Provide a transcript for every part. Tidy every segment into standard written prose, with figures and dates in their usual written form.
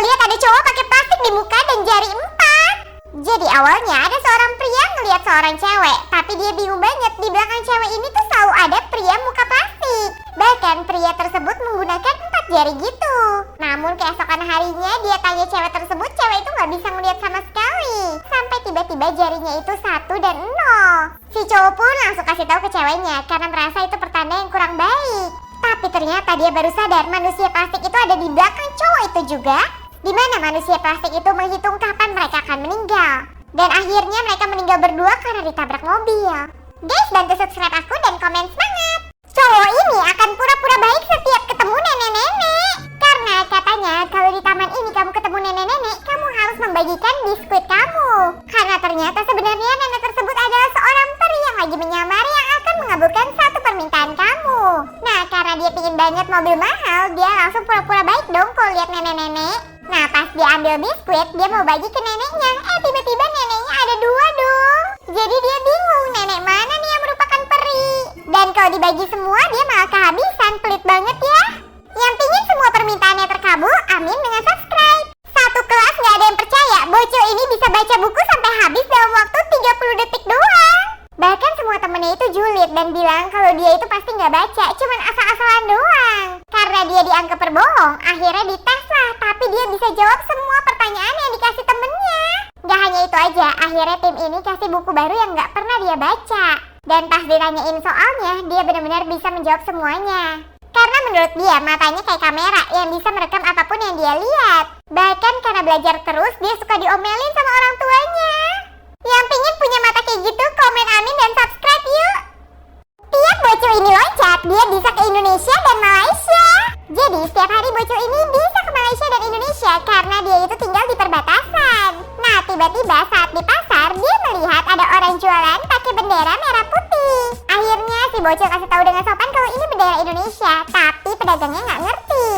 lihat ada cowok pakai plastik di muka dan jari 4. Jadi awalnya ada seorang pria ngeliat seorang cewek, tapi dia bingung banget di belakang cewek ini tuh selalu ada pria muka plastik. Bahkan pria tersebut menggunakan 4 jari gitu. Namun keesokan harinya dia tanya cewek tersebut, cewek itu nggak bisa ngeliat sama sekali. Sampai tiba-tiba jarinya itu 1 dan 0. Si cowok pun langsung kasih tahu ke ceweknya karena merasa itu pertanda yang kurang baik. Tapi ternyata dia baru sadar manusia plastik itu ada di belakang cowok itu juga. Di mana manusia plastik itu menghitung kapan mereka akan meninggal. Dan akhirnya mereka meninggal berdua karena ditabrak mobil. Guys, bantu subscribe aku dan komen semangat. Cowok ini akan pura-pura baik setiap ketemu nenek-nenek. Karena katanya kalau di taman ini kamu ketemu nenek-nenek, kamu harus membagikan biskuit kamu. Karena ternyata sebenarnya nenek tersebut adalah seorang peri yang lagi menyamar yang akan mengabulkan satu permintaan kamu. Nah, karena dia pingin banget mobil mahal, dia langsung pura-pura baik dong kalau lihat nenek-nenek. Nah, pas dia ambil biskuit, dia mau bagi ke neneknya. Tiba-tiba neneknya ada 2 dong. Jadi dia bingung, nenek mana nih yang merupakan peri. Dan kalau dibagi semua, dia malah kehabisan. Pelit banget ya. Yang pingin semua permintaannya terkabul, amin dengan subscribe. Satu kelas gak ada yang percaya, bocil ini bisa baca buku sampai habis dalam waktu 30 detik doang. Bahkan semua temennya itu julid dan bilang kalau dia itu pasti gak baca, cuman asal-asalan doang. Karena dia dianggap berbohong, akhirnya dites lah, tapi dia bisa jawab semua pertanyaan yang dikasih temennya. Gak hanya itu aja, akhirnya tim ini kasih buku baru yang gak pernah dia baca. Dan pas ditanyain soalnya, dia benar-benar bisa menjawab semuanya. Karena menurut dia, matanya kayak kamera yang bisa merekam apapun yang dia lihat. Bahkan karena belajar terus, dia suka diomelin sama orang tuanya. Yang pingin punya mata kayak gitu, komen amin dan subscribe yuk. Tiap bocil ini loncat, dia bisa ke Indonesia dan Malaysia. Jadi setiap hari bocil ini bisa ke Malaysia dan Indonesia karena dia itu tinggal di perbatasan. Nah, tiba-tiba saat di pasar, dia melihat ada orang jualan pakai bendera merah putih. Akhirnya si bocil kasih tahu dengan sopan kalau ini bendera Indonesia, tapi pedagangnya nggak ngerti.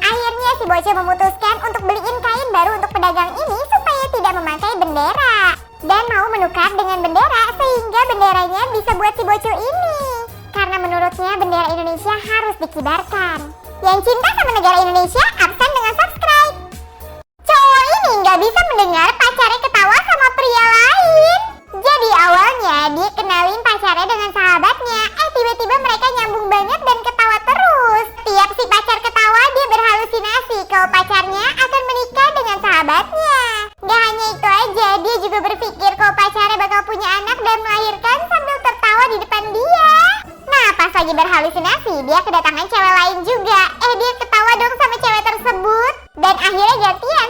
Akhirnya si bocil memutuskan untuk beliin kain baru untuk pedagang ini supaya tidak memakai bendera. Dan mau menukar dengan bendera sehingga benderanya bisa buat si bocil ini. Karena menurutnya bendera Indonesia harus dikibarkan. Yang cinta sama negara Indonesia, absen dengan subscribe. Cowok ini nggak bisa mendengar pacarnya ketawa sama pria lain. Jadi awalnya dia kenalin pacarnya dengan sahabatnya. Tiba-tiba mereka nyambung banget dan ketawa terus. Tiap si pacar ketawa, dia berhalusinasi kalau pacarnya akan menikah dengan sahabatnya. Gak hanya itu aja, dia juga berpikir kalau pacarnya bakal punya anak dan melahirkan sambil tertawa di depan dia. Nah, pas lagi berhalusinasi, dia kedatangan cewek lain juga. Dia ketawa dong sama cewek tersebut. Dan akhirnya gantian,